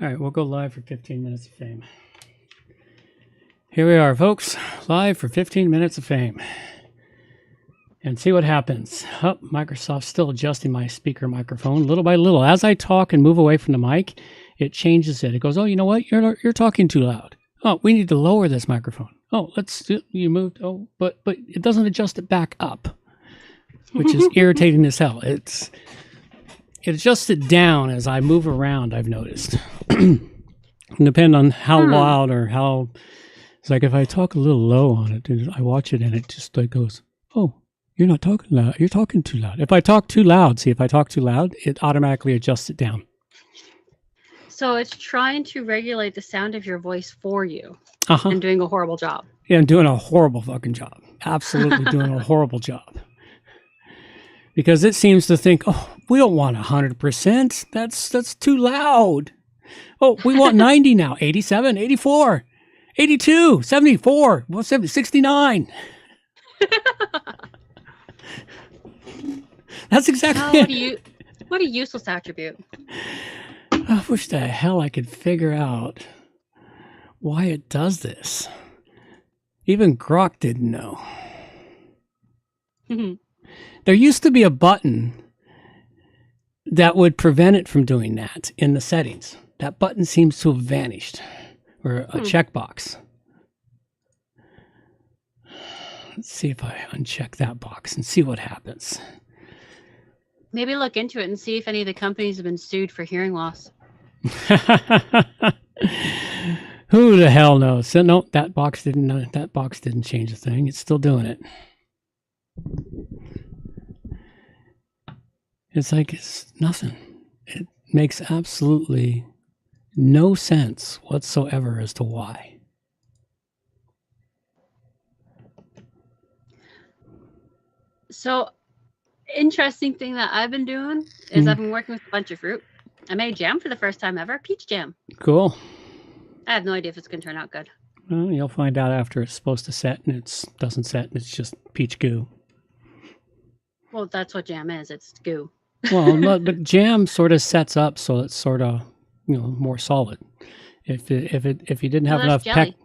All right, we'll go live for 15 minutes of fame. Here we are, folks, live for 15 minutes of fame. And see what happens. Oh, Microsoft's still adjusting my speaker microphone little by little. As I talk and move away from the mic, it changes it. It goes, oh, you know what? You're talking too loud. Oh, we need to lower this microphone. Oh, you moved. Oh, but it doesn't adjust it back up, which is irritating as hell. It adjusts it down as I move around, I've noticed. Depend on how loud or how. It's like if I talk a little low on it, I watch it and it just like goes, oh, you're not talking loud. You're talking too loud. If I talk too loud, it automatically adjusts it down. So it's trying to regulate the sound of your voice for you and doing a horrible job. Yeah, I'm doing a horrible fucking job. Absolutely doing a horrible job. Because it seems to think, oh, we don't want 100%. That's too loud. Oh, we want 90 now. 87, 84, 82, 74, 70, 69. That's exactly it. What a useless attribute. I wish the hell I could figure out why it does this. Even Grok didn't know. There used to be a button that would prevent it from doing that in the settings. That button seems to have vanished, or a checkbox. Let's see if I uncheck that box and see what happens. Maybe look into it and see if any of the companies have been sued for hearing loss. Who the hell knows? So, no, that box didn't change a thing. It's still doing it. It's like it's nothing. It makes absolutely no sense whatsoever as to why. So, interesting thing that I've been doing is I've been working with a bunch of fruit. I made jam for the first time ever, peach jam. Cool. I have no idea if it's going to turn out good. Well, you'll find out after it's supposed to set and it doesn't set and it's just peach goo. Well, that's what jam is. It's goo. Well, but jam sort of sets up so it's sort of, more solid. If you didn't have enough jelly.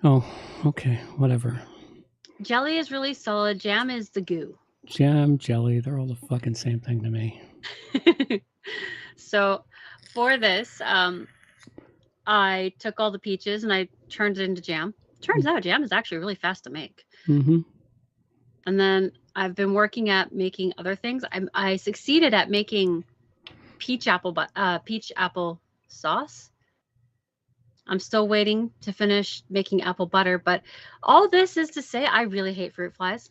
Oh, okay, whatever. Jelly is really solid. Jam is the goo. Jam, jelly, they're all the fucking same thing to me. So for this, I took all the peaches and I turned it into jam. Turns out jam is actually really fast to make. And then I've been working at making other things. I succeeded at making peach apple sauce. I'm still waiting to finish making apple butter, but all this is to say I really hate fruit flies.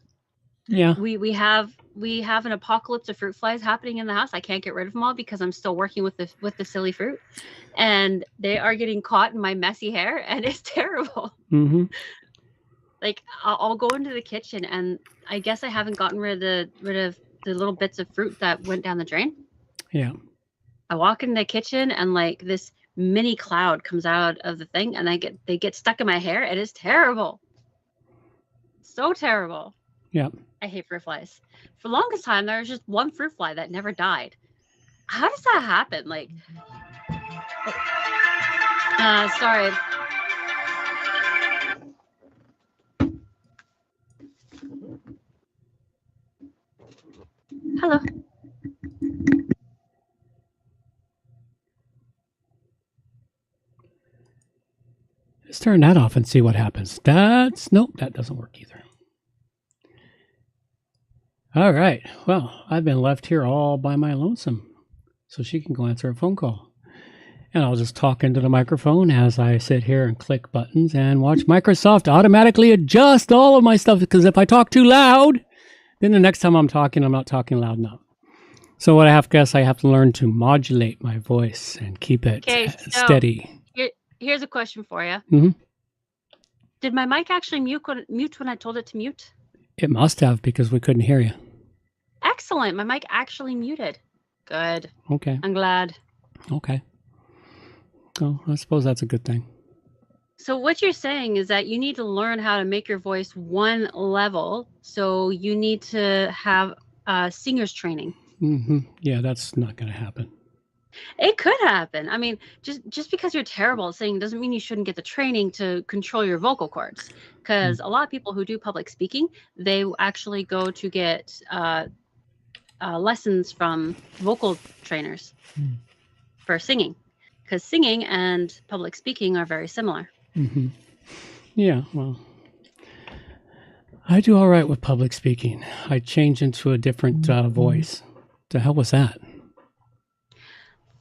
Yeah. We have an apocalypse of fruit flies happening in the house. I can't get rid of them all because I'm still working with the silly fruit, and they are getting caught in my messy hair, and it's terrible. Like I'll go into the kitchen, and I guess I haven't gotten rid of the little bits of fruit that went down the drain. Yeah. I walk in the kitchen, and like this mini cloud comes out of the thing, and they get stuck in my hair. It is terrible. So terrible. Yeah. I hate fruit flies. For the longest time, there was just one fruit fly that never died. How does that happen? Like, sorry. Hello. Let's turn that off and see what happens. Nope, that doesn't work either. All right. Well, I've been left here all by my lonesome, so she can go answer a phone call. And I'll just talk into the microphone as I sit here and click buttons and watch Microsoft automatically adjust all of my stuff, because if I talk too loud, then the next time I'm not talking loud enough. So what I have to learn to modulate my voice and keep it steady. Here's a question for you. Did my mic actually mute when I told it to mute? It must have, because we couldn't hear you. Excellent. My mic actually muted. Good. Okay. I'm glad. Okay. Oh, I suppose that's a good thing. So what you're saying is that you need to learn how to make your voice one level. So you need to have singer's training. Yeah, that's not going to happen. It could happen. I mean, just because you're terrible at singing doesn't mean you shouldn't get the training to control your vocal cords. Because a lot of people who do public speaking, they actually go to get lessons from vocal trainers for singing. Because singing and public speaking are very similar. Mm-hmm. Yeah, well, I do all right with public speaking. I change into a different voice. The hell was that?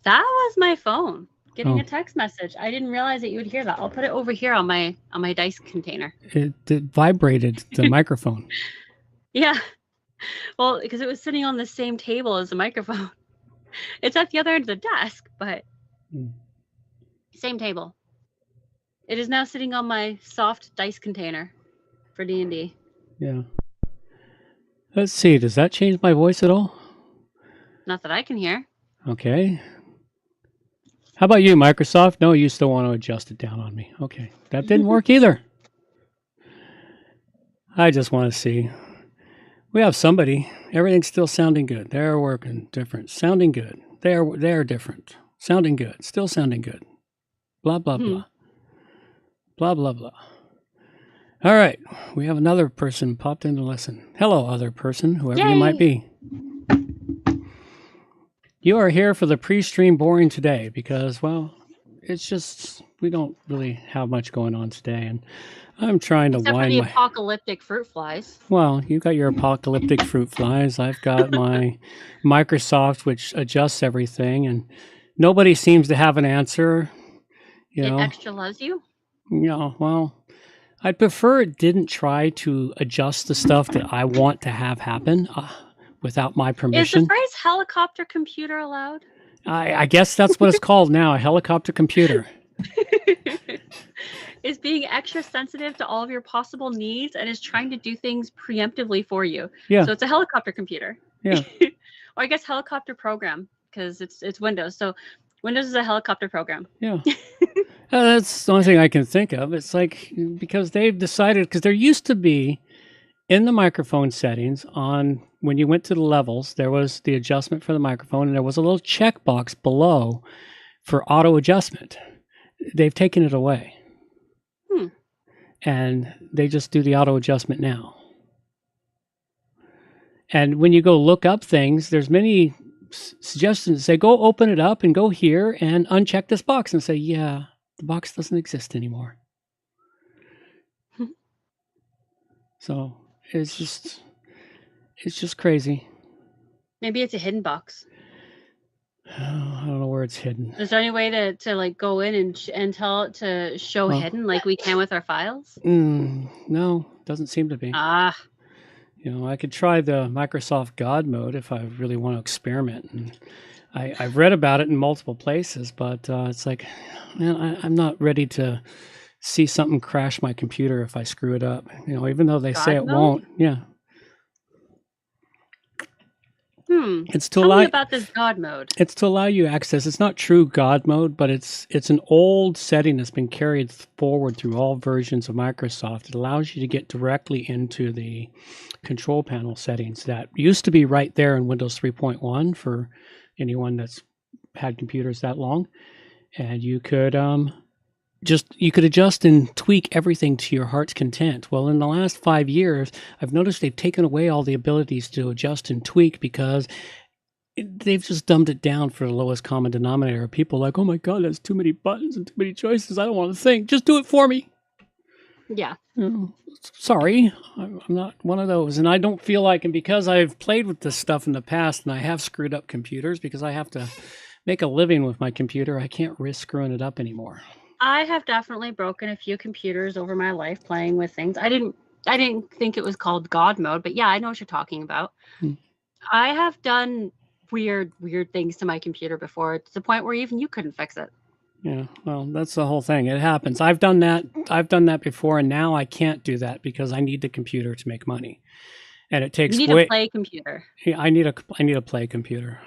That was my phone getting a text message. I didn't realize that you would hear that. I'll put it over here on my dice container. It vibrated the microphone. Yeah. Well, because it was sitting on the same table as the microphone. It's at the other end of the desk, but same table. It is now sitting on my soft dice container for D&D. Yeah. Let's see. Does that change my voice at all? Not that I can hear. Okay. How about you, Microsoft? No, you still want to adjust it down on me. Okay. That didn't work either. I just want to see. We have somebody. Everything's still sounding good. They're working different. Sounding good. They're different. Sounding good. Still sounding good. Blah, blah, blah. Blah, blah, blah. All right. We have another person popped in to listen. Hello, other person, whoever you might be. You are here for the pre-stream boring today because, well, it's just, we don't really have much going on today. And I'm trying to Except for the apocalyptic fruit flies. Well, you got your apocalyptic fruit flies. I've got my Microsoft, which adjusts everything. And nobody seems to have an answer. You know, it extra loves you? Yeah, well, I'd prefer it didn't try to adjust the stuff that I want to have happen without my permission. Is the phrase helicopter computer allowed? I guess that's what it's called now, a helicopter computer. Is being extra sensitive to all of your possible needs and is trying to do things preemptively for you. Yeah. So it's a helicopter computer. Yeah. Or I guess helicopter program because it's Windows. So Windows is a helicopter program. Yeah. That's the only thing I can think of. It's like because they've decided, because there used to be in the microphone settings on when you went to the levels, there was the adjustment for the microphone and there was a little checkbox below for auto adjustment. They've taken it away. And they just do the auto adjustment now. And when you go look up things, there's many suggestions. Say, go open it up and go here and uncheck this box and say, yeah, the box doesn't exist anymore. So it's just crazy. Maybe it's a hidden box. Oh, I don't know where it's hidden. Is there any way to like go in and tell it to show hidden like we can with our files? No, doesn't seem to be. You know, I could try the Microsoft God mode if I really want to experiment. And I've read about it in multiple places, but it's like, man, I'm not ready to see something crash my computer if I screw it up. You know, even though they say it won't. Yeah. It's to Tell me about this God mode. It's to allow you access. It's not true God mode, but it's an old setting that's been carried forward through all versions of Microsoft. It allows you to get directly into the control panel settings that used to be right there in Windows 3.1 for anyone that's had computers that long. And you could you could adjust and tweak everything to your heart's content. Well, in the last 5 years, I've noticed they've taken away all the abilities to adjust and tweak because they've just dumbed it down for the lowest common denominator. People are like, oh my God, that's too many buttons and too many choices. I don't want to think. Just do it for me. Yeah. Sorry, I'm not one of those. And I don't feel like, and because I've played with this stuff in the past and I have screwed up computers because I have to make a living with my computer, I can't risk screwing it up anymore. I have definitely broken a few computers over my life playing with things. I didn't think it was called God mode, but yeah, I know what you're talking about. I have done weird things to my computer before to the point where even you couldn't fix it. Yeah, well, that's the whole thing. It happens. I've done that before, and now I can't do that because I need the computer to make money, and it takes. You need a play computer. Yeah, I need a play computer,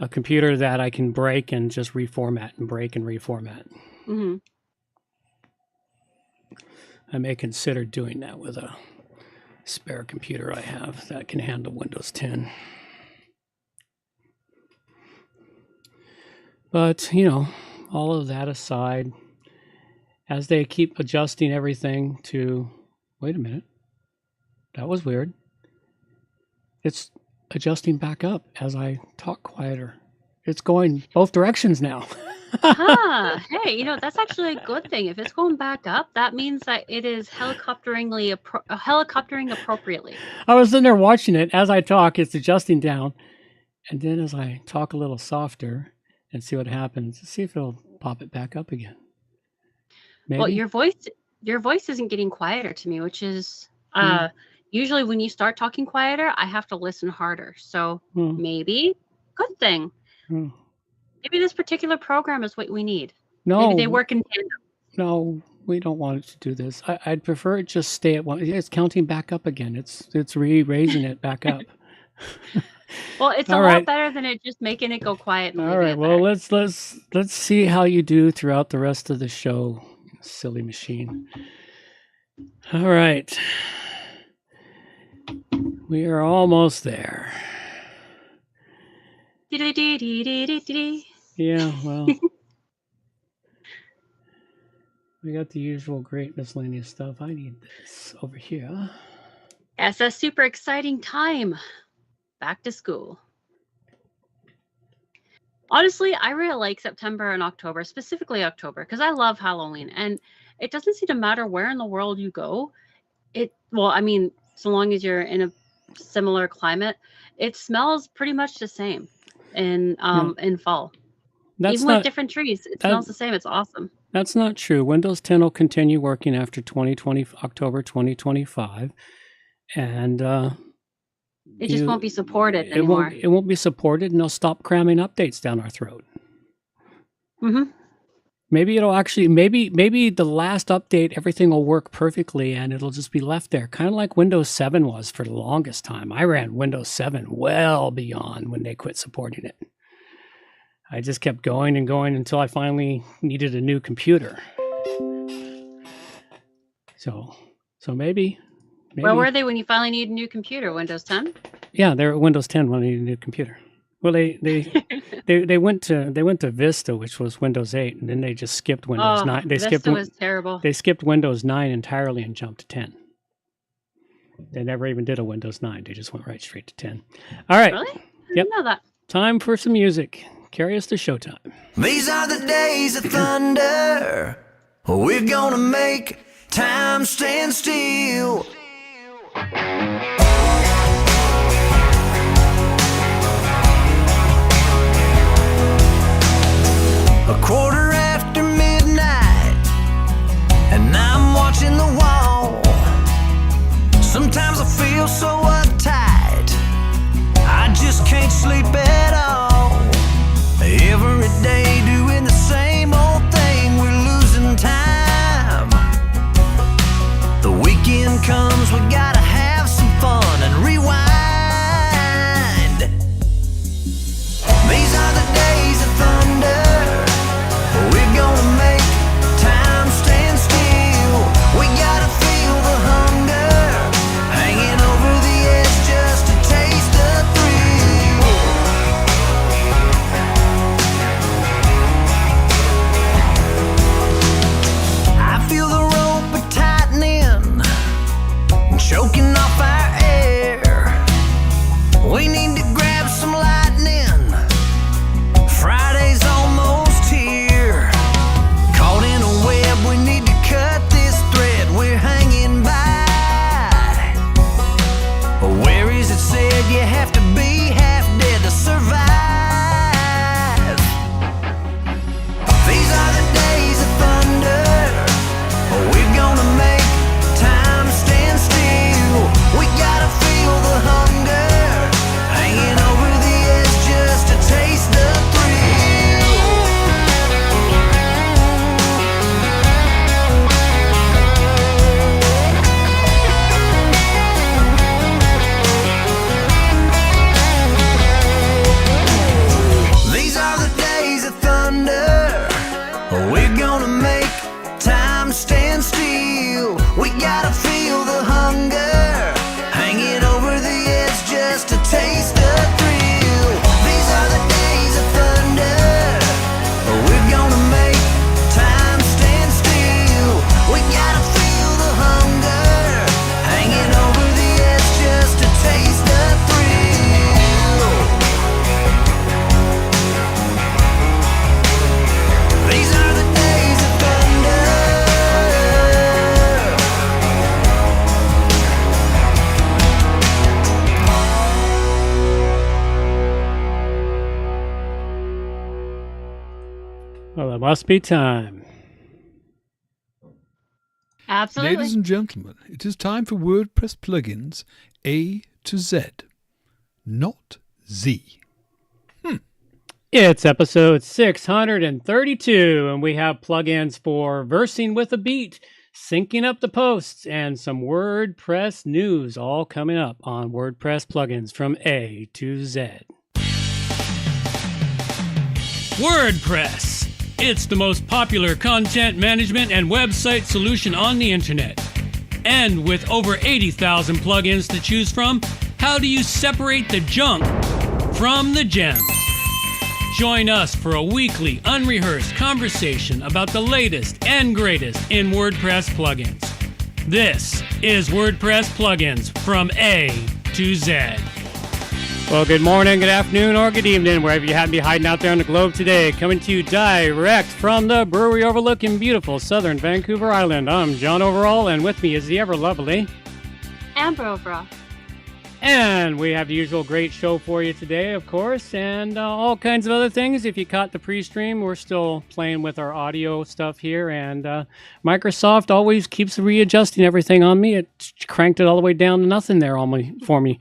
a computer that I can break and just reformat and break and reformat. I may consider doing that with a spare computer I have that can handle Windows 10. But, all of that aside, as they keep adjusting everything to, wait a minute, that was weird. It's adjusting back up as I talk quieter. It's going both directions now. Hey, that's actually a good thing. If it's going back up, that means that it is helicoptering appropriately. I was sitting there watching it. As I talk, it's adjusting down. And then as I talk a little softer and see what happens, see if it'll pop it back up again. Maybe? Well, your voice isn't getting quieter to me, which is usually when you start talking quieter, I have to listen harder. So maybe good thing. Maybe this particular program is what we need. No, maybe they work in tandem. No, we don't want it to do this. I'd prefer it just stay at one. It's counting back up again. It's raising it back up. Well, it's a lot better than it just making it go quiet. And all right. Well, let's see how you do throughout the rest of the show, silly machine. All right. We are almost there. Yeah, well, we got the usual great miscellaneous stuff. I need this over here. It's a super exciting time. Back to school. Honestly, I really like September and October, specifically October, because I love Halloween. And it doesn't seem to matter where in the world you go. So long as you're in a similar climate, it smells pretty much the same in fall. Even with different trees, it smells the same. It's awesome. That's not true. Windows 10 will continue working after October 2025. And it just won't be supported anymore. It won't be supported, and they'll stop cramming updates down our throat. Mm-hmm. Maybe it'll actually, maybe the last update, everything will work perfectly and it'll just be left there. Kind of like Windows 7 was for the longest time. I ran Windows 7 well beyond when they quit supporting it. I just kept going and going until I finally needed a new computer. So maybe. Where were they when you finally needed a new computer? Windows 10? Yeah, they were Windows 10 when I needed a new computer. Well, they went to Vista, which was Windows 8, and then they just skipped Windows 9. Vista was terrible. They skipped Windows 9 entirely and jumped to 10. They never even did a Windows 9. They just went right straight to 10. All right. Really? I didn't know that. Time for some music. Carry us to showtime. These are the days of thunder. We're gonna make time stand still. A quarter after midnight, and I'm watching the wall. Sometimes I feel so uptight, I just can't sleep at all. Every day doing the same old thing, we're losing time. The weekend comes, we gotta have some fun and rewind. These are the days of thunder. We're gonna make time stand still. We gotta feel the hunger, hanging over the edge just to taste the thrill. I feel the rope tightening, choking off our air. We need to grab some lightning. Friday's almost here. Caught in a web, we need to cut this thread we're hanging by. Where is it said you have to be half dead to survive? These are the days of thunder. We're gonna make time stand still. We gotta feel the hunger, hanging over the edge just to taste the thrill. These are the days of thunder. We're gonna make time stand still. We gotta feel the hunger, hanging over the edge just to taste the thrill. These are the days of thunder. must be time. Absolutely. Ladies and gentlemen, it is time for WordPress Plugins A to Z, not Z. It's episode 632, and we have plugins for versing with a beat, syncing up the posts, and some WordPress news all coming up on WordPress Plugins from A to Z. WordPress. It's the most popular content management and website solution on the internet. And with over 80,000 plugins to choose from, how do you separate the junk from the gems? Join us for a weekly, unrehearsed conversation about the latest and greatest in WordPress plugins. This is WordPress Plugins from A to Z. Well, good morning, good afternoon, or good evening, wherever you happen to be hiding out there on the globe today. Coming to you direct from the brewery overlooking beautiful southern Vancouver Island. I'm John Overall, and with me is the ever lovely Amber Overall. And we have the usual great show for you today, of course, and all kinds of other things. If you caught the pre-stream, we're still playing with our audio stuff here, and Microsoft always keeps readjusting everything on me. It cranked it all the way down to nothing there for me.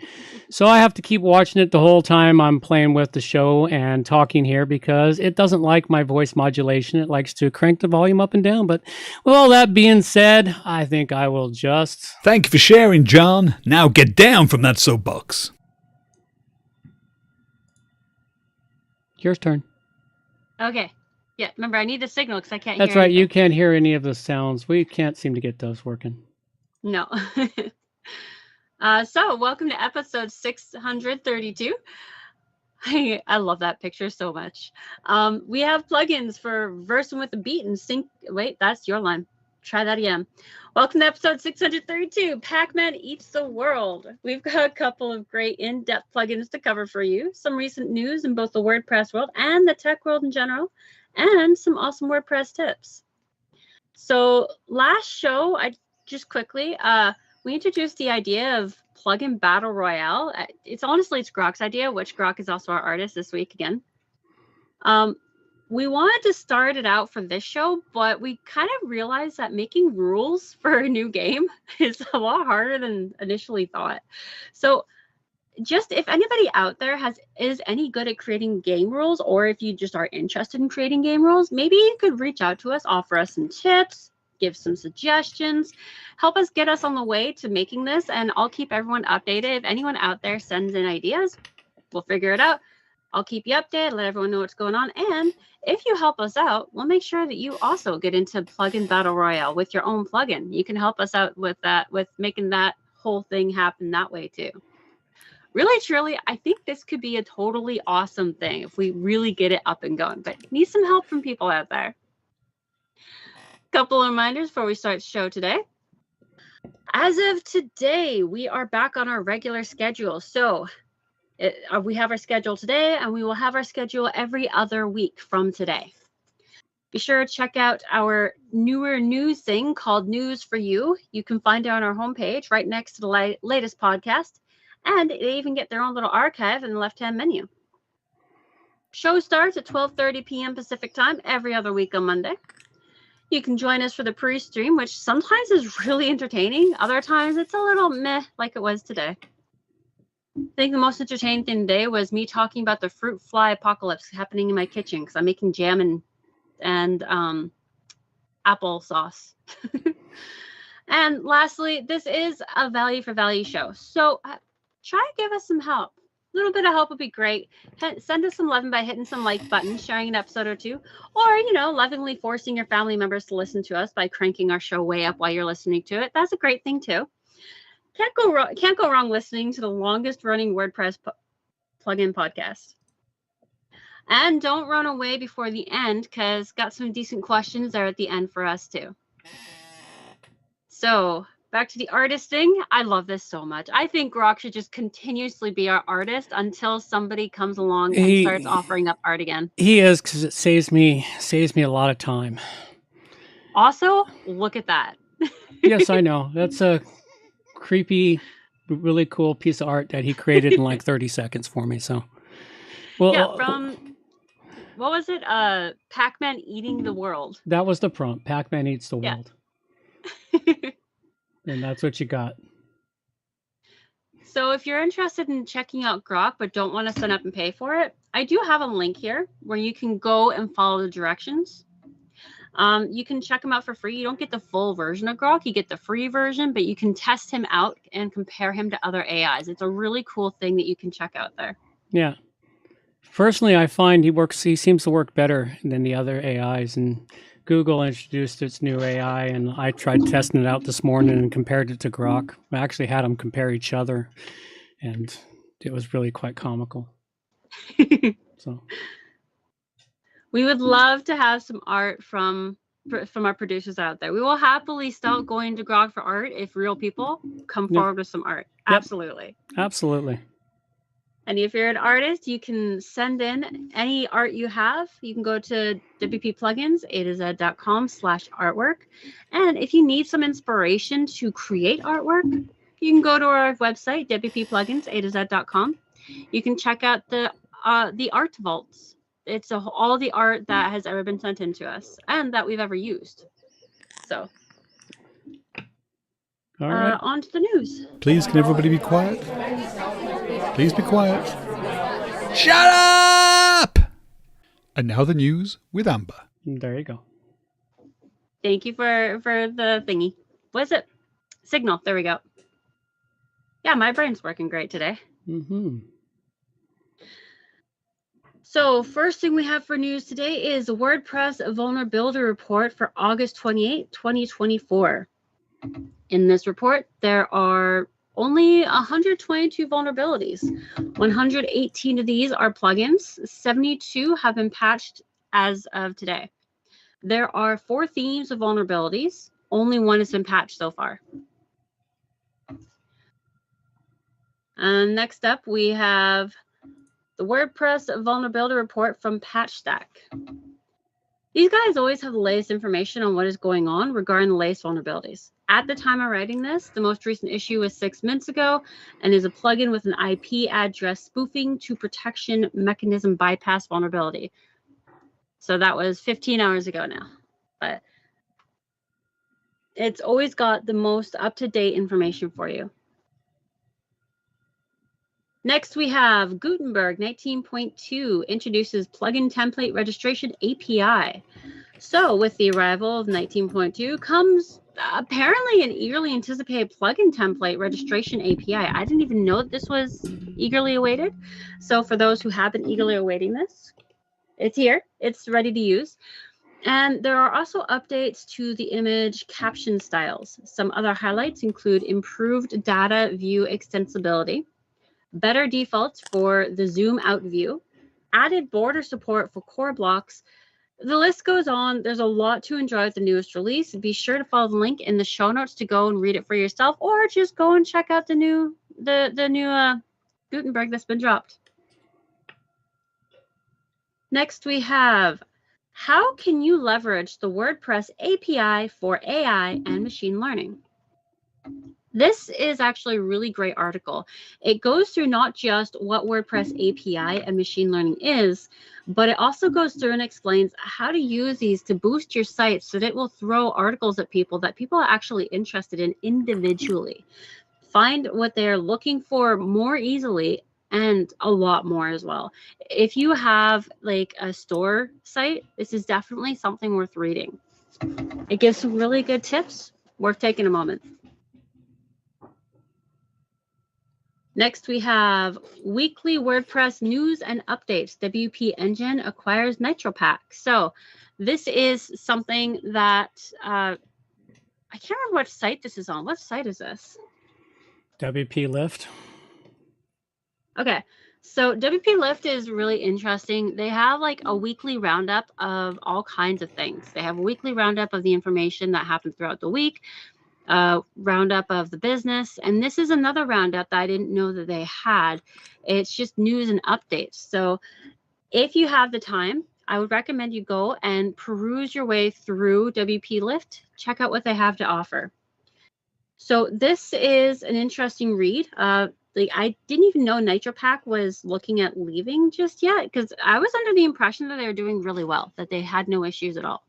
So I have to keep watching it the whole time I'm playing with the show and talking here because it doesn't like my voice modulation. It likes to crank the volume up and down. But with all that being said, I think I will just... Thank you for sharing, John. Now get down from that soapbox. Your turn. Okay. Yeah, remember, I need the signal because I can't That's hear right. anything. You can't hear any of the sounds. We can't seem to get those working. No. So welcome to episode 632. I love that picture so much. We have plugins for versing with a beat and sync. Wait, that's your line. Try that again. Welcome to episode 632. PacMan Eats the World. We've got a couple of great in-depth plugins to cover for you. Some recent news in both the WordPress world and the tech world in general, and some awesome WordPress tips. So last show, I just quickly, we introduced the idea of plugin battle royale. It's Grok's idea, which Grok is also our artist this week again. We wanted to start it out for this show, but we kind of realized that making rules for a new game is a lot harder than initially thought. So just if anybody out there is any good at creating game rules, or if you just are interested in creating game rules, maybe you could reach out to us, offer us some tips, give some suggestions, help us get us on the way to making this, and I'll keep everyone updated. If anyone out there sends in ideas, we'll figure it out. I'll keep you updated, let everyone know what's going on, and if you help us out, we'll make sure that you also get into plugin battle royale with your own plugin. You can help us out with that, with making that whole thing happen that way too. Really, truly, I think this could be a totally awesome thing if we really get it up and going, but need some help from people out there. Couple of reminders before we start the show today. As of today, we are back on our regular schedule. So we have our schedule today, and we will have our schedule every other week from today. Be sure to check out our newer news thing called News for You. You can find it on our homepage right next to the latest podcast, and they even get their own little archive in the left-hand menu. Show starts at 12:30 p.m. Pacific time every other week on Monday. You can join us for the pre-stream, which sometimes is really entertaining. Other times it's a little meh, like it was today. I think the most entertaining thing today was me talking about the fruit fly apocalypse happening in my kitchen because I'm making jam and applesauce. And lastly, this is a value for value show. So try to give us some help. A little bit of help would be great. Send us some loving by hitting some like button, sharing an episode or two, or, lovingly forcing your family members to listen to us by cranking our show way up while you're listening to it. That's a great thing too. Can't go wrong listening to the longest running WordPress plugin podcast. And don't run away before the end, because got some decent questions there at the end for us too. So back to the artist thing. I love this so much. I think Grok should just continuously be our artist until somebody comes along and starts offering up art again. He is, because it saves me a lot of time. Also, look at that. Yes, I know. That's a creepy, really cool piece of art that he created in like 30 seconds for me. So, well, yeah, from what was it? Pac-Man eating the world. That was the prompt. Pac-Man eats the world. And that's what you got. So if you're interested in checking out Grok but don't want to sign up and pay for it, I do have a link here where you can go and follow the directions. You can check him out for free. You don't get the full version of Grok. You get the free version, but you can test him out and compare him to other AIs. It's a really cool thing that you can check out there. Yeah. Personally, I find he seems to work better than the other AIs. And Google introduced its new AI, and I tried testing it out this morning and compared it to Grok. I actually had them compare each other, and it was really quite comical. So we would love to have some art from our producers out there. We will happily start going to Grok for art if real people come forward with some art. Yep. Absolutely. Absolutely. And if you're an artist, you can send in any art you have. You can go to WP Plugins A-Z.com/artwork. And if you need some inspiration to create artwork, you can go to our website, WP Plugins A-Z.com. You can check out the art vaults. It's all the art that has ever been sent in to us and that we've ever used. So, all right. On to the news. Please, can everybody be quiet? Please be quiet. Shut up! And now the news with Amber. There you go. Thank you for the thingy. What is it? Signal. There we go. Yeah, my brain's working great today. Mm-hmm. So first thing we have for news today is a WordPress vulnerability report for August 28, 2024. In this report, there are only 122 vulnerabilities. 118 of these are plugins. 72 have been patched as of today. There are 4 themes of vulnerabilities. Only 1 has been patched so far. And next up, we have the WordPress vulnerability report from PatchStack. These guys always have the latest information on what is going on regarding the latest vulnerabilities. At the time of writing this, the most recent issue was 6 months ago and is a plugin with an IP address spoofing to protection mechanism bypass vulnerability. So that was 15 hours ago now. But it's always got the most up-to-date information for you. Next, we have Gutenberg 19.2 introduces plugin template registration API. So with the arrival of 19.2 comes apparently an eagerly anticipated plugin template registration API. I didn't even know that this was eagerly awaited. So for those who have been eagerly awaiting this, it's here. It's ready to use. And there are also updates to the image caption styles. Some other highlights include improved data view extensibility, better defaults for the zoom out view, added border support for core blocks. The list goes on. There's a lot to enjoy with the newest release. Be sure to follow the link in the show notes to go and read it for yourself, or just go and check out the new Gutenberg that's been dropped. Next, we have how can you leverage the WordPress API for AI and machine learning? This is actually a really great article. It goes through not just what WordPress API and machine learning is, but it also goes through and explains how to use these to boost your site so that it will throw articles at people that people are actually interested in individually. Find what they're looking for more easily and a lot more as well. If you have like a store site, this is definitely something worth reading. It gives some really good tips, worth taking a moment. Next, we have weekly WordPress news and updates. WP Engine acquires NitroPack. So this is something that I can't remember what site this is on. What site is this? WP Lift. Okay, so WP Lift is really interesting. They have like a weekly roundup of all kinds of things. They have a weekly roundup of the information that happened throughout the week, roundup of the business, and this is another roundup that I didn't know that they had. It's just news and updates. So if you have the time, I would recommend you go and peruse your way through WP Lift. Check out what they have to offer. So this is an interesting read. like, I didn't even know NitroPack was looking at leaving just yet, because I was under the impression that they were doing really well, that they had no issues at all.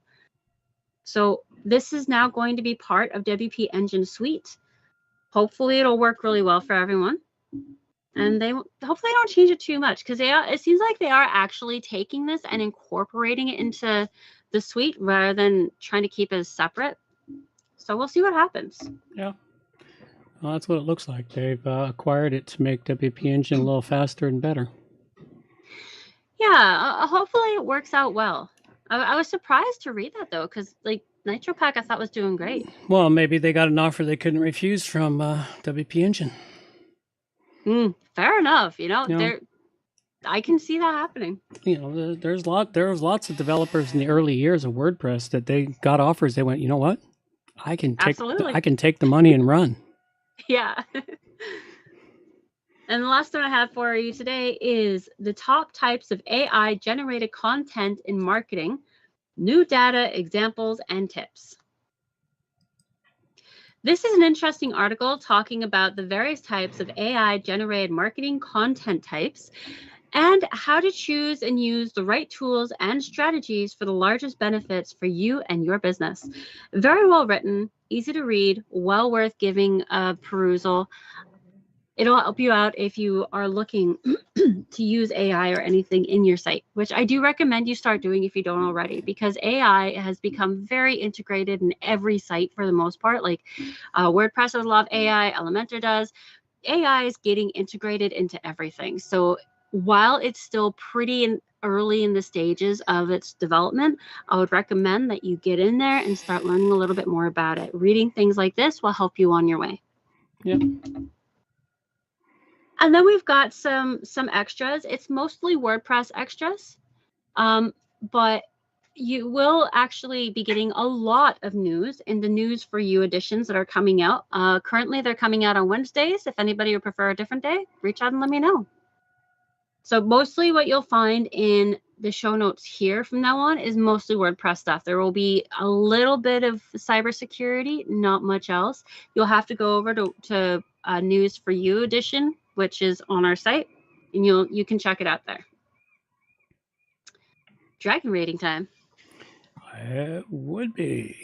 So this is now going to be part of WP Engine Suite. Hopefully it'll work really well for everyone. And they hopefully don't change it too much, because it seems like they are actually taking this and incorporating it into the suite rather than trying to keep it separate. So we'll see what happens. Yeah. Well, that's what it looks like. They've acquired it to make WP Engine a little faster and better. Yeah, hopefully it works out well. I was surprised to read that, though, because like NitroPack I thought was doing great. Well, maybe they got an offer they couldn't refuse from WP Engine. Fair enough. I can see that happening. There was lots of developers in the early years of WordPress that they got offers. They went, you know what? I can take the money and run. Yeah. And the last one I have for you today is the top types of AI generated content in marketing, new data, examples, and tips. This is an interesting article talking about the various types of AI generated marketing content types and how to choose and use the right tools and strategies for the largest benefits for you and your business. Very well written, easy to read, well worth giving a perusal. It'll help you out if you are looking to use AI or anything in your site, which I do recommend you start doing if you don't already, because AI has become very integrated in every site for the most part. Like WordPress has a lot of AI, Elementor does. AI is getting integrated into everything. So while it's still pretty early in the stages of its development, I would recommend that you get in there and start learning a little bit more about it. Reading things like this will help you on your way. Yep. And then we've got some extras. It's mostly WordPress extras, but you will actually be getting a lot of news in the News for You editions that are coming out. Currently, they're coming out on Wednesdays. If anybody would prefer a different day, reach out and let me know. So mostly what you'll find in the show notes here from now on is mostly WordPress stuff. There will be a little bit of cybersecurity, not much else. You'll have to go over to News for You edition, which is on our site, and you can check it out there. Dragon rating time. It would be.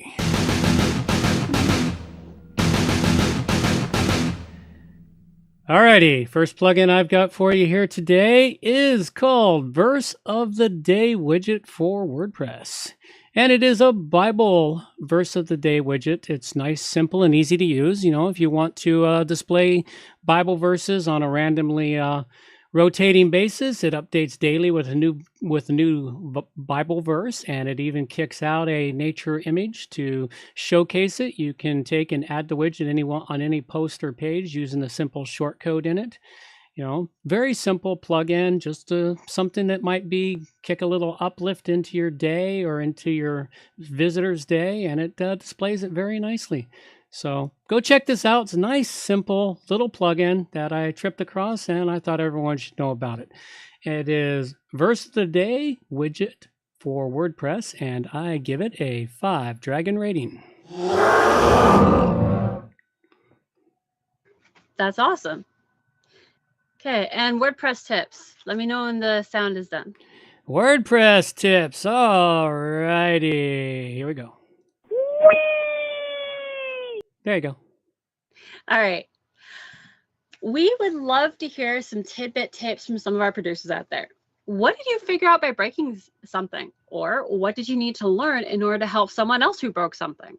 Alrighty, first plugin I've got for you here today is called Verse of the Day widget for WordPress. And it is a Bible Verse of the Day widget. It's nice, simple, and easy to use. If you want to display Bible verses on a randomly rotating basis, it updates daily with a new Bible verse, and it even kicks out a nature image to showcase it. You can take and add the widget on any post or page using the simple shortcode in it. Very simple plugin, just something that might kick a little uplift into your day or into your visitor's day, and it displays it very nicely. So go check this out. It's a nice, simple little plugin that I tripped across, and I thought everyone should know about it. It is Verse of the Day widget for WordPress, and I give it a 5 dragon rating. That's awesome. Okay, and WordPress tips. Let me know when the sound is done. WordPress tips. All righty. Here we go. There you go. All right. We would love to hear some tidbit tips from some of our producers out there. What did you figure out by breaking something? Or what did you need to learn in order to help someone else who broke something?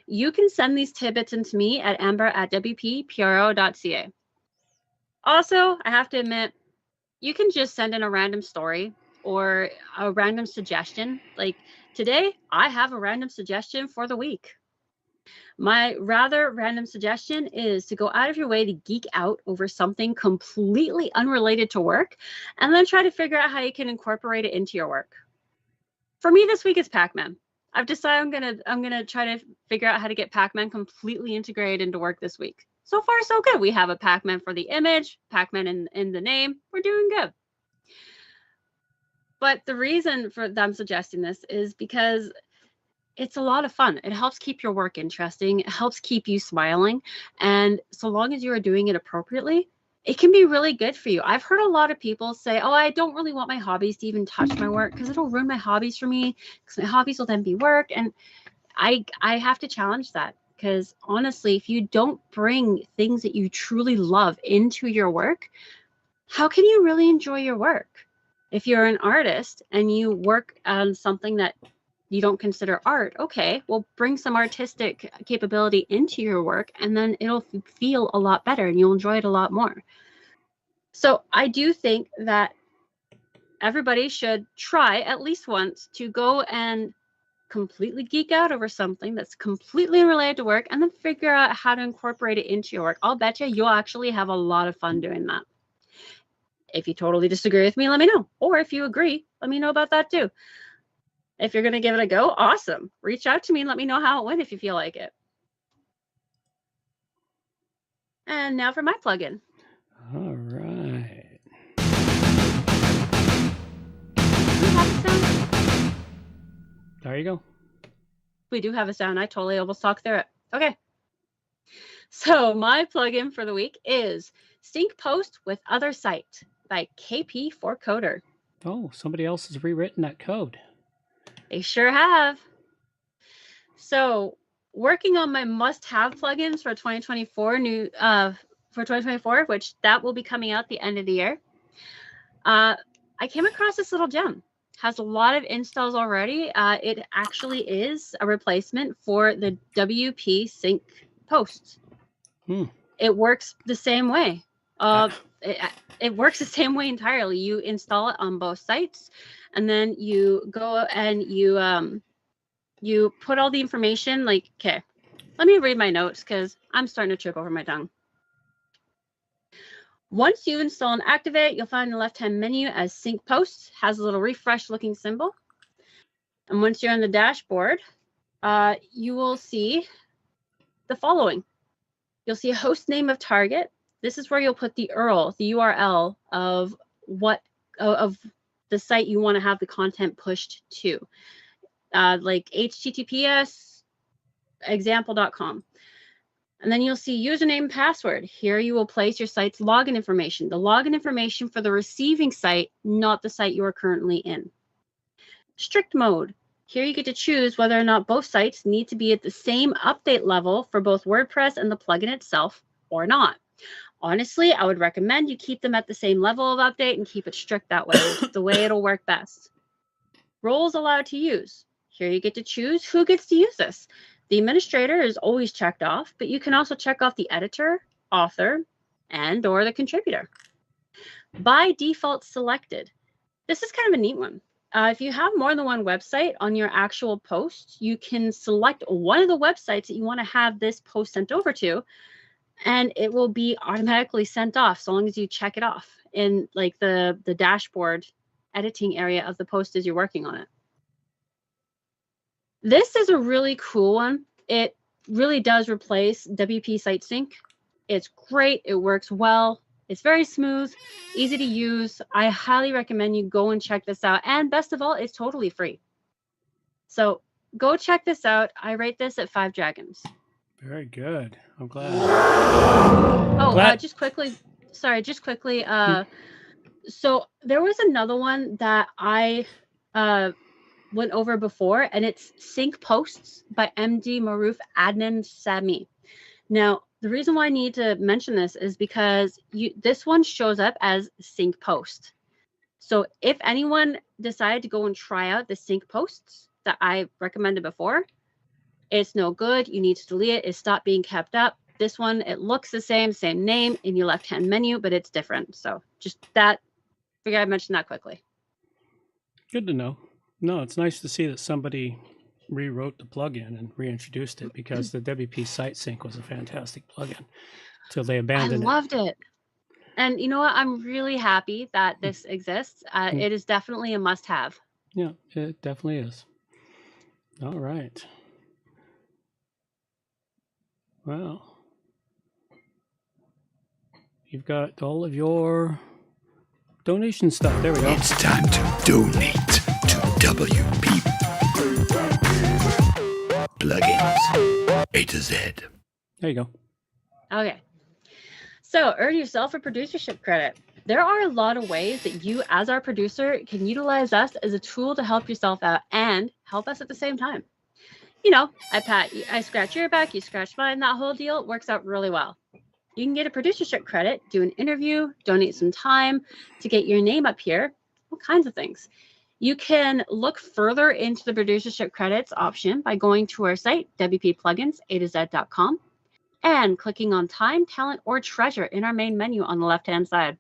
You can send these tidbits into me at amber@wppro.ca. Also, I have to admit, you can just send in a random story or a random suggestion. Like today, I have a random suggestion for the week. My rather random suggestion is to go out of your way to geek out over something completely unrelated to work, and then try to figure out how you can incorporate it into your work. For me this week is PacMan. I've decided I'm gonna try to figure out how to get PacMan completely integrated into work this week. So far, so good. We have a PacMan for the image, PacMan in the name. We're doing good. But the reason for them suggesting this is because it's a lot of fun. It helps keep your work interesting. It helps keep you smiling. And so long as you are doing it appropriately, it can be really good for you. I've heard a lot of people say, oh, I don't really want my hobbies to even touch my work because it'll ruin my hobbies for me, because my hobbies will then be work. And I have to challenge that, because honestly, if you don't bring things that you truly love into your work, how can you really enjoy your work? If you're an artist and you work on something that you don't consider art, okay, well, bring some artistic capability into your work, and then it'll feel a lot better and you'll enjoy it a lot more. So I do think that everybody should try at least once to go and completely geek out over something that's completely unrelated to work, and then figure out how to incorporate it into your work. I'll bet you'll actually have a lot of fun doing that. If you totally disagree with me, let me know. Or if you agree, let me know about that too. If you're going to give it a go, awesome. Reach out to me and let me know how it went if you feel like it. And now for my plugin. All right. Do we have a sound? There you go. We do have a sound. I totally almost talked through it. Okay. So my plugin for the week is Sync Post with Other Site by KP4Coder. Oh, somebody else has rewritten that code. They sure have. So working on my must-have plugins for 2024, which that will be coming out the end of the year. I came across this little gem. Has a lot of installs already. It actually is a replacement for the WP Sync Posts. It works the same way. It works the same way entirely. You install it on both sites, and then you go and you put all the information. Like, okay, let me read my notes because I'm starting to trip over my tongue. Once you install and activate, you'll find the left-hand menu as Sync Posts, has a little refresh-looking symbol. And once you're on the dashboard, you will see the following. You'll see a host name of target. This is where you'll put the URL of of the site you want to have the content pushed to, like https example.com. And then you'll see username and password. Here you will place your site's login information, the login information for the receiving site, not the site you are currently in. Strict mode. Here you get to choose whether or not both sites need to be at the same update level for both WordPress and the plugin itself or not. Honestly, I would recommend you keep them at the same level of update and keep it strict that way. It's the way it'll work best. Roles allowed to use. Here you get to choose who gets to use this. The administrator is always checked off, but you can also check off the editor, author, and/or the contributor. By default selected. This is kind of a neat one. If you have more than one website on your actual post, you can select one of the websites that you want to have this post sent over to, and it will be automatically sent off so long as you check it off in like the dashboard editing area of the post as you're working on it. This is a really cool one. It really does replace WP Site Sync. It's great. It works well. It's very smooth, easy to use. I highly recommend you go and check this out. And best of all, it's totally free. So go check this out. I rate this at 5 dragons. Very good. I'm glad. Oh, just quickly. Sorry, just quickly. So there was another one that I went over before, and it's Sync Posts by MD Maruf Adnan Sami. Now, the reason why I need to mention this is because this one shows up as Sync Post. So if anyone decided to go and try out the Sync Posts that I recommended before, it's no good. You need to delete it. It stopped being kept up. This one, it looks the same name in your left-hand menu, but it's different. So just that, figure I'd mention that quickly. Good to know. No, it's nice to see that somebody rewrote the plugin and reintroduced it, because the WP Site Sync was a fantastic plugin until they abandoned it. I loved it. And you know what? I'm really happy that this exists. It is definitely a must-have. Yeah, it definitely is. All right. Well, you've got all of your donation stuff. There we go. It's time to donate to WP Plugins A to Z. There you go. Okay. So earn yourself a producership credit. There are a lot of ways that you, as our producer, can utilize us as a tool to help yourself out and help us at the same time. You know, I scratch your back, you scratch mine, that whole deal works out really well. You can get a producership credit, do an interview, donate some time to get your name up here, all kinds of things. You can look further into the producership credits option by going to our site, WP Plugins A-Z.com, and clicking on Time, Talent, or Treasure in our main menu on the left-hand side.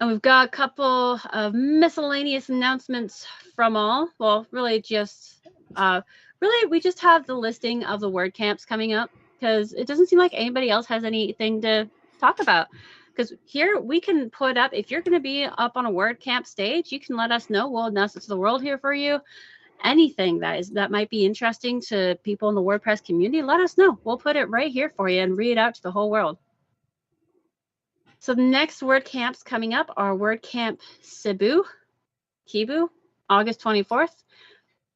And we've got a couple of miscellaneous announcements from all. Well, really just, we just have the listing of the WordCamps coming up because it doesn't seem like anybody else has anything to talk about. Because here we can put up, if you're going to be up on a WordCamp stage, you can let us know. We'll announce it to the world here for you. Anything that might be interesting to people in the WordPress community, let us know. We'll put it right here for you and read it out to the whole world. So the next WordCamps coming up are WordCamp Kibu, August 24th,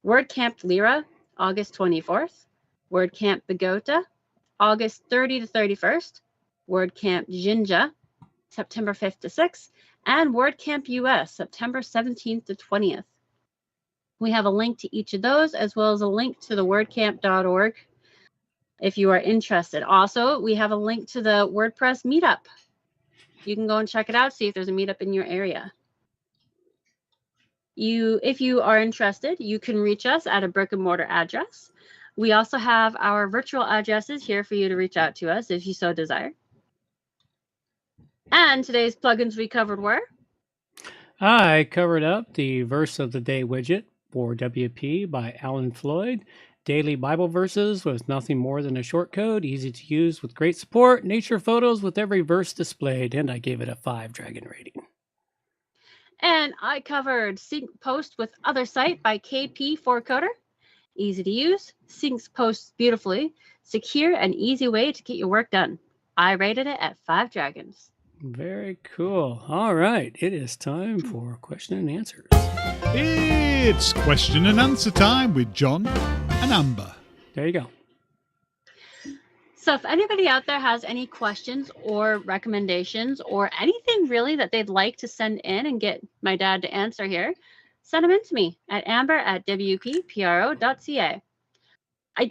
WordCamp Lyra, August 24th, WordCamp Bogota, August 30 to 31st, WordCamp Jinja, September 5th to 6th, and WordCamp US, September 17th to 20th. We have a link to each of those, as well as a link to the wordcamp.org if you are interested. Also, we have a link to the WordPress meetup. You can go and check it out, see if there's a meetup in your area. If you are interested, you can reach us at a brick and mortar address. We also have our virtual addresses here for you to reach out to us if you so desire. And today's plugins we covered were? I covered up the Verse of the Day widget for WP by Alan Floyd. Daily Bible verses with nothing more than a short code, easy to use with great support, nature photos with every verse displayed, and I gave it a 5 dragon rating. And I covered Sync Post with Other Site by KP4Coder. Easy to use, syncs posts beautifully, secure and easy way to get your work done. I rated it at 5 dragons. Very cool. All right, it is time for question and answers. It's question and answer time with John and Amber. There you go. So if anybody out there has any questions or recommendations or anything really that they'd like to send in and get my dad to answer here, send them in to me at amber@wppro.ca.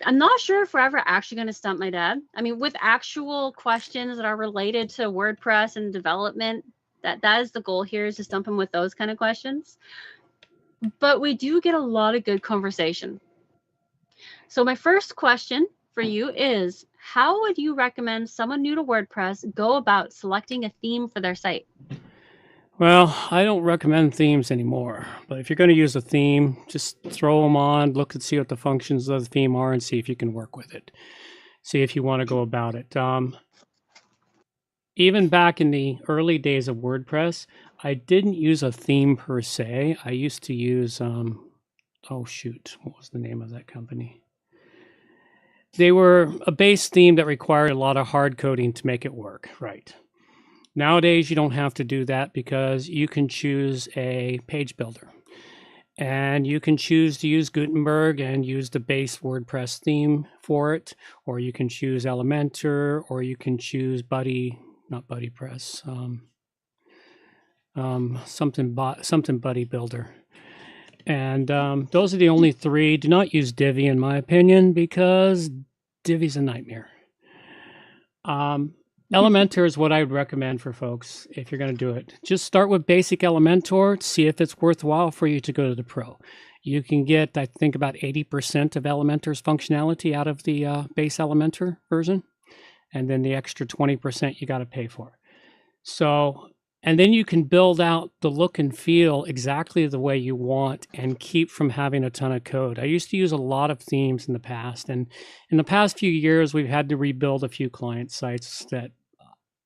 I'm not sure if we're ever actually going to stump my dad. I mean, with actual questions that are related to WordPress and development, that is the goal here, is to stump him with those kind of questions. But we do get a lot of good conversation. So my first question for you is, how would you recommend someone new to WordPress go about selecting a theme for their site? Well, I don't recommend themes anymore, but if you're going to use a theme, just throw them on, look and see what the functions of the theme are, and see if you can work with it. See if you want to go about it. Even back in the early days of WordPress, I didn't use a theme per se. I used to use, oh shoot, what was the name of that company? They were a base theme that required a lot of hard coding to make it work, right? Nowadays, you don't have to do that because you can choose a page builder. And you can choose to use Gutenberg and use the base WordPress theme for it. Or you can choose Elementor, or you can choose not BuddyPress, something Buddy Builder. And those are the only 3. Do not use Divi, in my opinion, because Divi's a nightmare. Elementor is what I would recommend for folks if you're going to do it. Just start with basic Elementor, see if it's worthwhile for you to go to the Pro. You can get, I think, about 80% of Elementor's functionality out of the base Elementor version, and then the extra 20% you got to pay for. So, and then you can build out the look and feel exactly the way you want and keep from having a ton of code. I used to use a lot of themes in the past, and in the past few years, we've had to rebuild a few client sites that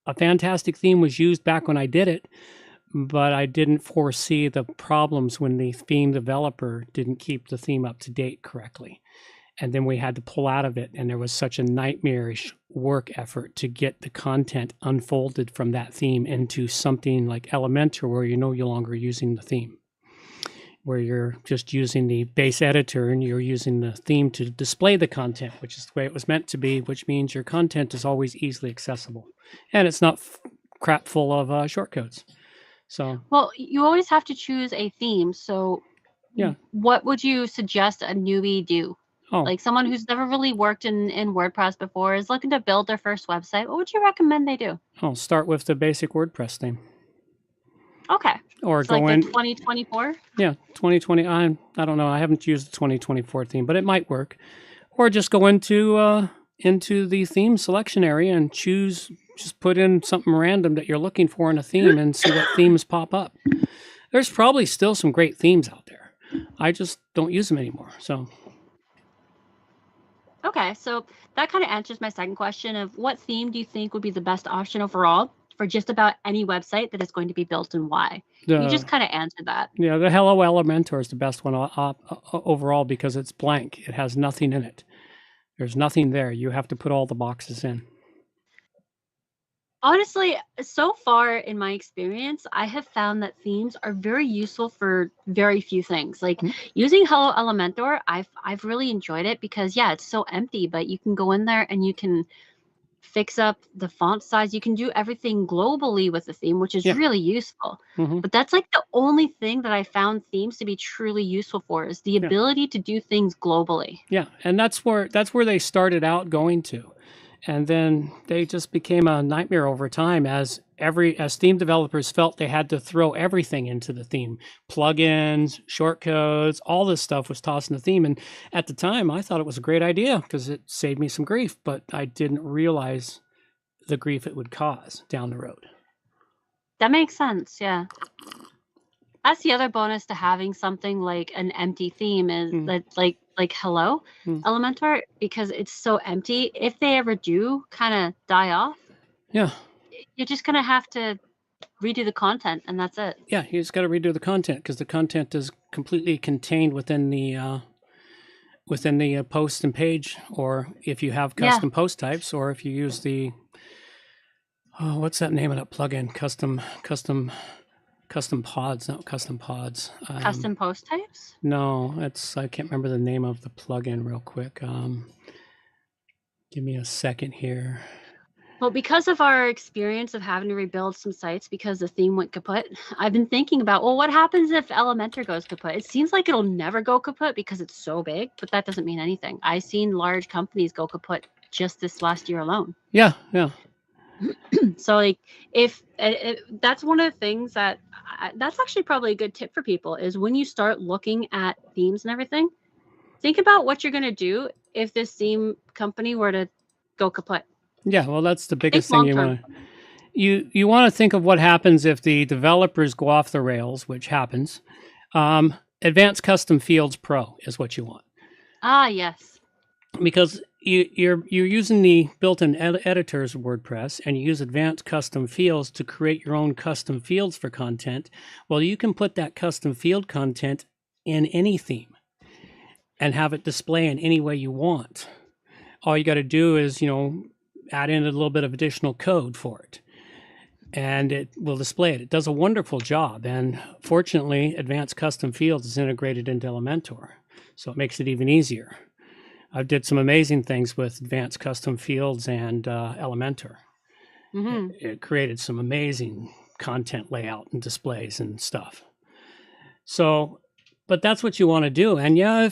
a fantastic theme was used back when I did it, but I didn't foresee the problems when the theme developer didn't keep the theme up to date correctly. And then we had to pull out of it, and there was such a nightmarish work effort to get the content unfolded from that theme into something like Elementor where you're no longer using the theme. where you're just using the base editor and you're using the theme to display the content, which is the way it was meant to be, which means your content is always easily accessible. And it's not crap full of shortcodes. So, well, you always have to choose a theme. So yeah, what would you suggest a newbie do? oh, Like someone who's never really worked in WordPress before is looking to build their first website. What would you recommend they do? I'll start with the basic WordPress theme. Okay. Or So go like in the 2024? Yeah, 2020. I don't know. I haven't used the 2024 theme, but it might work. Or just go into the theme selection area and choose. Just put in something random that you're looking for in a theme and see what themes pop up. There's probably still some great themes out there. I just don't use them anymore. So. Okay, so that kind of answers my second question of what theme do you think would be the best option overall for just about any website that is going to be built and why? You just kind of answered that. Yeah, the Hello Elementor is the best one overall because it's blank. It has nothing in it. There's nothing there. You have to put all the boxes in. Honestly, so far in my experience, I have found that themes are very useful for very few things. Like using Hello Elementor, I've really enjoyed it because yeah, it's so empty, but you can go in there and you can fix up the font size. You can do everything globally with the theme, which is really useful. But that's like the only thing that I found themes to be truly useful for is the ability to do things globally. Yeah, and that's where they started out going to. And then they just became a nightmare over time as theme developers felt they had to throw everything into the theme. Plugins, shortcodes, all this stuff was tossed in the theme. And at the time, I thought it was a great idea because it saved me some grief, but I didn't realize the grief it would cause down the road. That makes sense, yeah. That's the other bonus to having something like an empty theme is that like Hello Elementor, because it's so empty. If they ever do kind of die off, you're just gonna have to redo the content, and that's it. Yeah, you just got to redo the content because the content is completely contained within the post and page, or if you have custom post types, or if you use the what's that name of that plugin? Custom pods, not custom pods. Custom post types? No, I can't remember the name of the plugin real quick. Give me a second here. Well, because of our experience of having to rebuild some sites because the theme went kaput, I've been thinking about, well, what happens if Elementor goes kaput? It seems like it'll never go kaput because it's so big, but that doesn't mean anything. I've seen large companies go kaput just this last year alone. Yeah. So like if that's one of the things that that's actually probably a good tip for people is when you start looking at themes and everything, think about what you're going to do if this theme company were to go kaput. Yeah, well, that's the biggest thing you want to. You want to think of what happens if the developers go off the rails, which happens. Advanced Custom Fields Pro is what you want. Ah, yes. Because you're using the built-in editors of WordPress, and you use Advanced Custom Fields to create your own custom fields for content. Well, you can put that custom field content in any theme and have it display in any way you want. All you got to do is, add in a little bit of additional code for it, and it will display it. It does a wonderful job, and fortunately, Advanced Custom Fields is integrated into Elementor, so it makes it even easier. I did some amazing things with Advanced Custom Fields and Elementor. It created some amazing content layout and displays and stuff. So, but that's what you want to do. And yeah,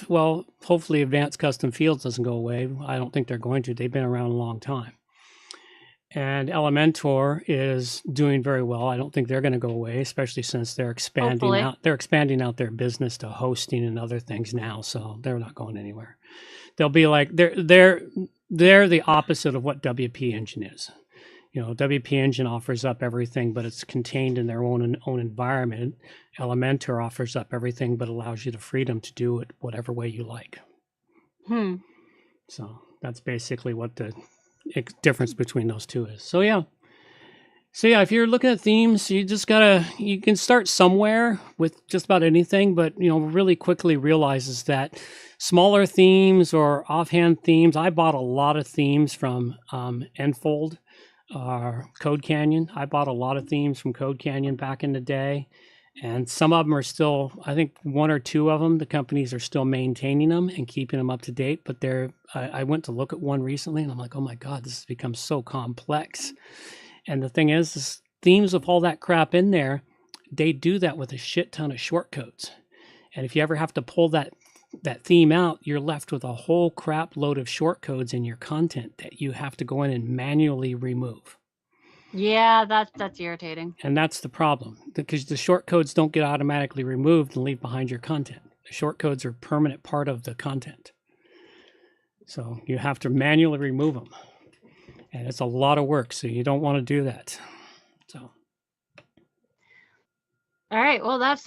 well, hopefully Advanced Custom Fields doesn't go away. I don't think they're going to. They've been around a long time. And Elementor is doing very well. I don't think they're going to go away, especially since they're expanding out. They're expanding out their business to hosting and other things now, so they're not going anywhere. They'll be like they're the opposite of what WP Engine is. WP Engine offers up everything, but it's contained in their own environment. Elementor offers up everything, but allows you the freedom to do it whatever way you like. So that's basically what the difference between those two is. So yeah, if you're looking at themes, you can start somewhere with just about anything, but really quickly realizes that smaller themes or offhand themes. I bought a lot of themes from Enfold. Code Canyon. I bought a lot of themes from Code Canyon back in the day, And some of them are still, I think 1 or 2 of them, the companies are still maintaining them and keeping them up to date. But I went to look at one recently and I'm like, oh my God, this has become so complex. And the thing is themes of all that crap in there, they do that with a shit ton of shortcodes. And if you ever have to pull that theme out, you're left with a whole crap load of shortcodes in your content that you have to go in and manually remove. Yeah, that's irritating. And that's the problem, because the shortcodes don't get automatically removed and leave behind your content. The shortcodes are a permanent part of the content. So you have to manually remove them. And it's a lot of work, so you don't want to do that. So. All right. Well, that's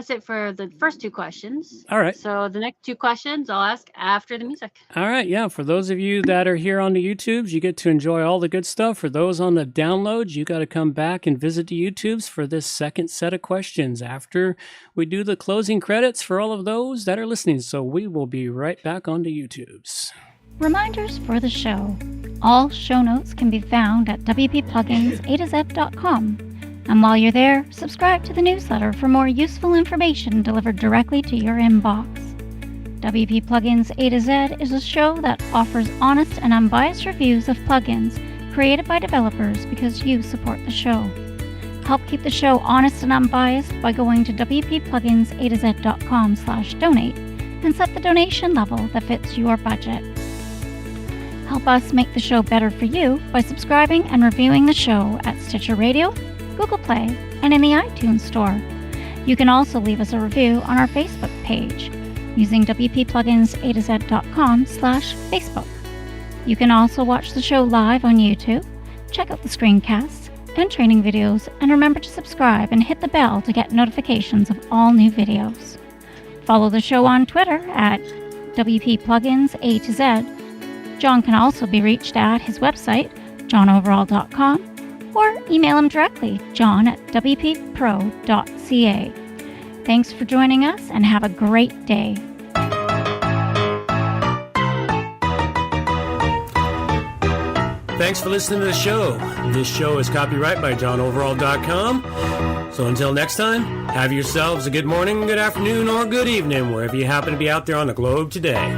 it for the first 2 questions. All right. So the next 2 questions I'll ask after the music. All right. Yeah. For those of you that are here on the YouTubes, you get to enjoy all the good stuff. For those on the downloads, you got to come back and visit the YouTubes for this second set of questions after we do the closing credits for all of those that are listening. So we will be right back on the YouTubes. Reminders for the show. All show notes can be found at wppluginsa-z.com. And while you're there, subscribe to the newsletter for more useful information delivered directly to your inbox. WP Plugins A-Z is a show that offers honest and unbiased reviews of plugins created by developers because you support the show. Help keep the show honest and unbiased by going to wppluginsaz.com/donate and set the donation level that fits your budget. Help us make the show better for you by subscribing and reviewing the show at Stitcher Radio, Google Play, and in the iTunes Store. You can also leave us a review on our Facebook page using wppluginsaz.com/Facebook. You can also watch the show live on YouTube, check out the screencasts and training videos, and remember to subscribe and hit the bell to get notifications of all new videos. Follow the show on Twitter at WPPluginsA-Z. John can also be reached at his website, johnoverall.com, or email him directly, john@wppro.ca. Thanks for joining us and have a great day. Thanks for listening to the show. This show is copyright by johnoverall.com. So until next time, have yourselves a good morning, good afternoon, or good evening, wherever you happen to be out there on the globe today.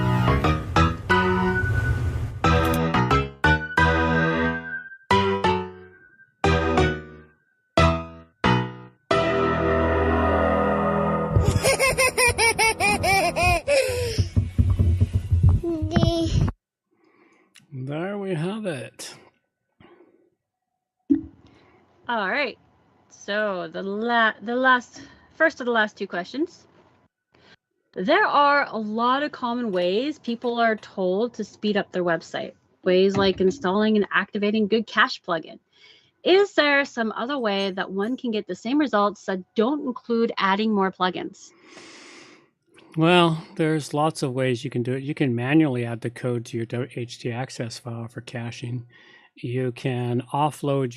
There we have it. All right. So first of the last 2 questions. There are a lot of common ways people are told to speed up their website. Ways like installing and activating good cache plugin. Is there some other way that one can get the same results that don't include adding more plugins? Well, there's lots of ways you can do it. You can manually add the code to your htaccess file for caching. You can offload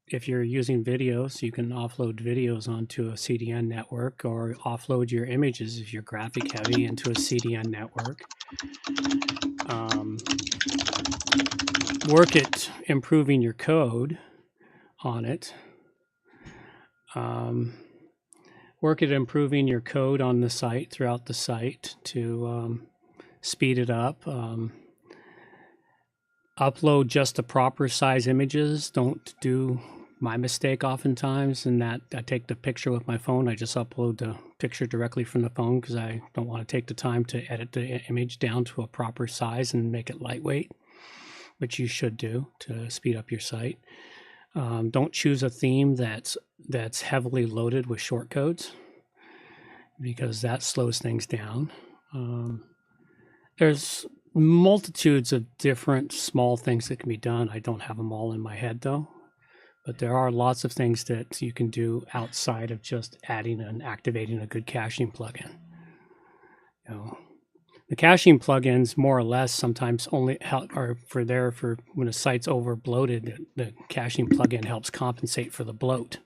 if you're using videos, you can offload videos onto a CDN network, or offload your images if you're graphic heavy into a CDN network. Work at improving your code on it. Work at improving your code on the site, throughout the site, to speed it up. Upload just the proper size images. Don't do my mistake oftentimes in that I take the picture with my phone. I just upload the picture directly from the phone because I don't want to take the time to edit the image down to a proper size and make it lightweight, which you should do to speed up your site. Don't choose a theme that's heavily loaded with shortcodes, because that slows things down. There's multitudes of different small things that can be done. I don't have them all in my head though, but there are lots of things that you can do outside of just adding and activating a good caching plugin. The caching plugins, more or less, sometimes only are for when a site's over bloated. The caching plugin helps compensate for the bloat.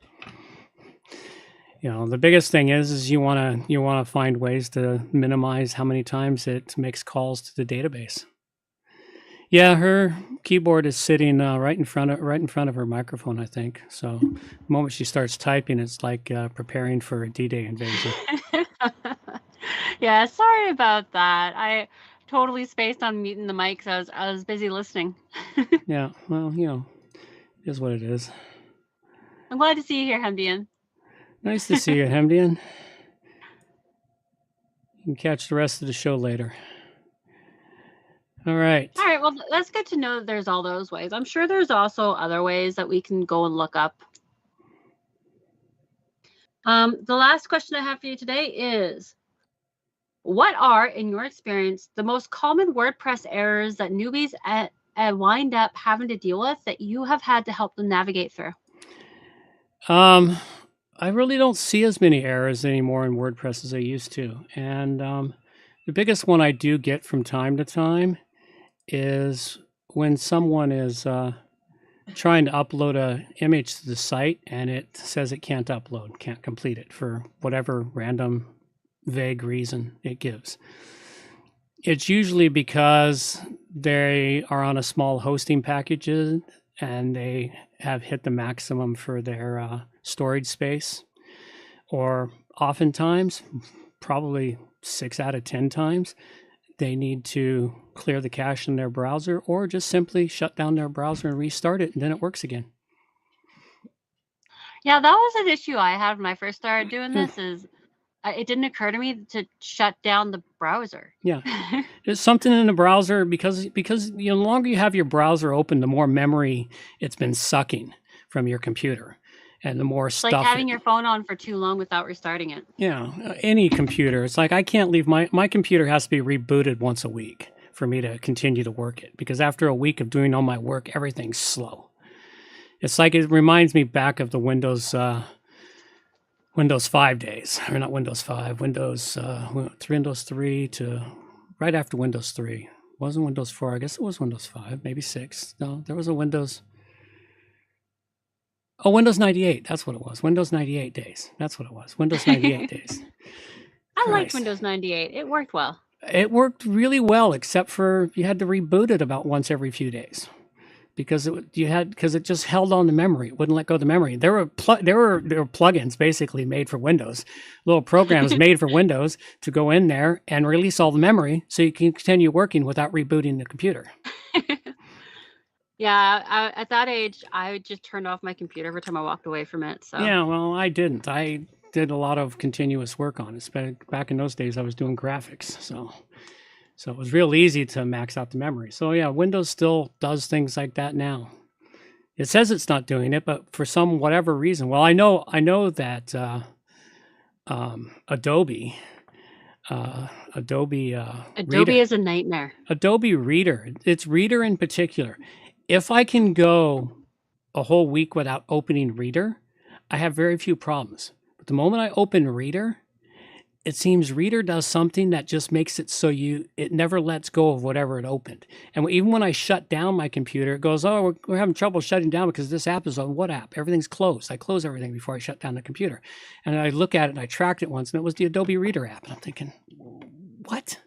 The biggest thing is you want to find ways to minimize how many times it makes calls to the database. Yeah, her keyboard is sitting right in front of her microphone, I think. So the moment she starts typing, it's like preparing for a D-Day invasion. Yeah, sorry about that. I totally spaced on muting the mic, so I was busy listening. Yeah, well, it is what it is. I'm glad to see you here, Hemdian. Nice to see you, Hemdian. You can catch the rest of the show later. All right. All right, well, that's good to know that there's all those ways. I'm sure there's also other ways that we can go and look up. The last question I have for you today is, what are, in your experience, the most common WordPress errors that newbies wind up having to deal with that you have had to help them navigate through? I really don't see as many errors anymore in WordPress as I used to. And the biggest one I do get from time to time is when someone is trying to upload an image to the site and it says it can't upload, can't complete it for whatever random, vague reason it gives. It's usually because they are on a small hosting package and they have hit the maximum for their storage space, or oftentimes, probably 6 out of 10 times, they need to clear the cache in their browser or just simply shut down their browser and restart it, and then it works again. Yeah, that was an issue I had when I first started doing this. Is it didn't occur to me to shut down the browser. Yeah, there's something in the browser because the longer you have your browser open, the more memory it's been sucking from your computer. And the more it's stuff, like having your phone on for too long without restarting it. Yeah, any computer. It's like I can't leave my computer has to be rebooted once a week for me to continue to work it, because after a week of doing all my work, everything's slow. It's like it reminds me back of the Windows 5 days, or not Windows 5, Windows 3 to right after Windows 3. It wasn't Windows 4. I guess it was Windows 5, maybe 6. No, there was a Windows. Oh, Windows 98. That's what it was. Windows 98 days. That's what it was. Windows 98 days. I liked Windows 98. It worked well. It worked really well, except for you had to reboot it about once every few days because it just held on to memory. It wouldn't let go of the memory. There were plugins basically made for Windows, little programs made for Windows to go in there and release all the memory so you can continue working without rebooting the computer. Yeah, at that age, I just turned off my computer every time I walked away from it. So yeah, well, I didn't. I did a lot of continuous work on it. Back in those days, I was doing graphics, so it was real easy to max out the memory. So yeah, Windows still does things like that now. It says it's not doing it, but for some whatever reason, well, I know that Adobe Reader, is a nightmare. Adobe Reader, it's Reader in particular. If I can go a whole week without opening Reader, I have very few problems. But the moment I open Reader, it seems Reader does something that just makes it so it never lets go of whatever it opened. And even when I shut down my computer, it goes, oh, we're having trouble shutting down because this app is on what app? Everything's closed. I close everything before I shut down the computer. And I look at it and I tracked it once and it was the Adobe Reader app. And I'm thinking, what?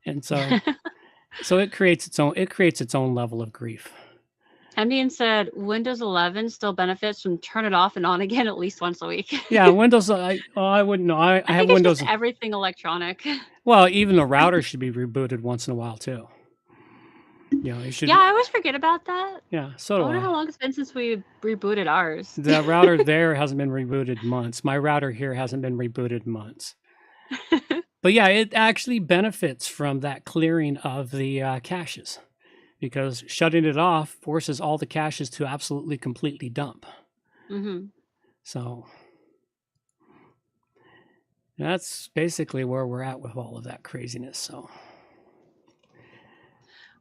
And so it creates its own level of grief. Hemdian said Windows 11 still benefits from turn it off and on again at least once a week. Yeah, Windows. I wouldn't know. I have think Windows. Just everything electronic. Well, even the router should be rebooted once in a while too. You should. Yeah, I always forget about that. Yeah, so do I. Wonder how long it's been since we rebooted ours. The router there hasn't been rebooted months. My router here hasn't been rebooted months. But yeah, it actually benefits from that clearing of the caches, because shutting it off forces all the caches to absolutely completely dump. Mm-hmm. So that's basically where we're at with all of that craziness. So,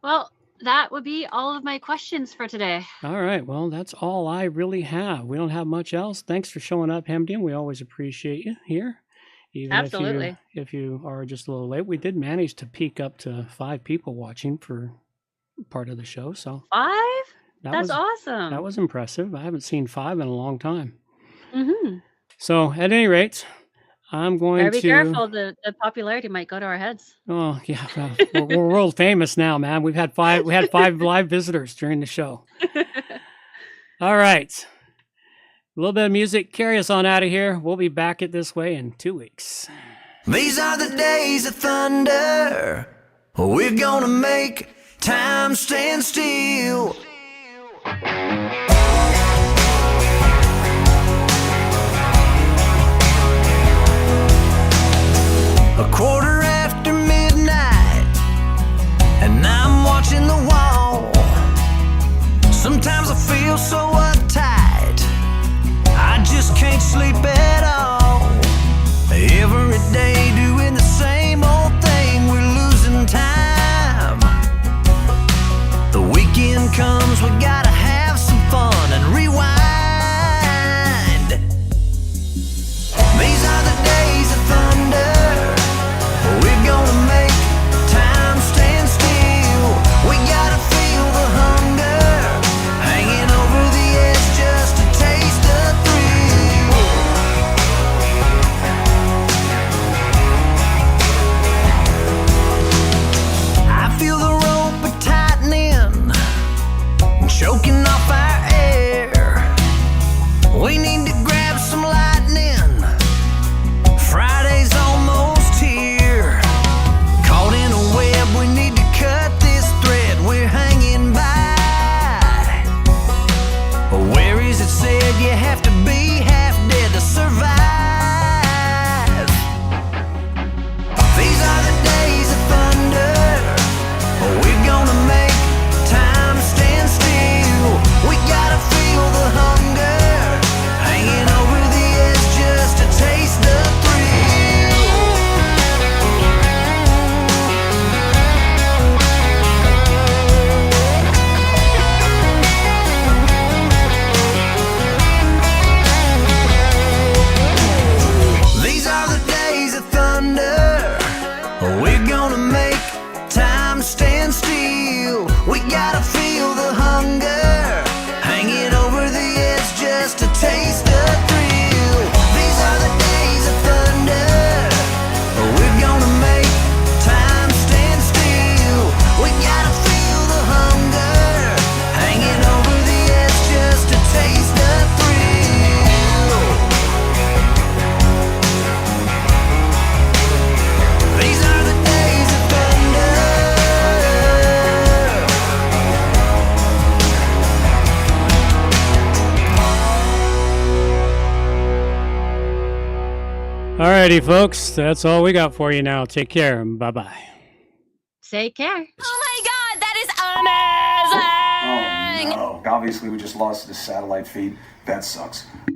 well, that would be all of my questions for today. All right. Well, that's all I really have. We don't have much else. Thanks for showing up, Hemdian. We always appreciate you here. Even Absolutely. if you are just a little late. We did manage to peak up to 5 people watching for part of the show. So 5? That's awesome. That was impressive. I haven't seen 5 in a long time. Mm-hmm. So at any rate, I'm going Better be to. careful. The popularity might go to our heads. Oh yeah, we're world famous now, man. We had 5 live visitors during the show. All right, a little bit of music. Carry us on out of here. We'll be back at This Way in 2 weeks. These are the days of thunder. We're gonna make time stand still. A quarter after midnight, and I'm watching the wall. Sometimes I feel so uptight, I just can't sleep at all. Every day doing the same old thing, we're losing time. The weekend comes, we gotta have some fun and rewind. These are the days of thunder. We're gonna make time stand still. We gotta feel the hunger, hanging over the edge just to taste the thrill. I feel the rope tightening, choking off our air. We need to grab some lightning. Friday's almost here. Caught in a web, we need to cut this thread we're hanging by. Where is it said you have to be half dead to survive? These are the days of thunder. We're gonna make time stand still. We gotta feel the hunger, hanging over the edge just to taste the thrill. These are the days of thunder. We're gonna make time stand still. We gotta feel the hunger, hanging over the edge just to taste the thrill. These are the days of thunder. We're gonna make time stand still. We gotta feel the hunger, hanging over the edge just to taste the thrill. These are the days of thunder. Alrighty, folks, that's all we got for you now. Take care and bye-bye. Take care. Oh my god, that is amazing! Oh no, obviously we just lost the satellite feed. That sucks.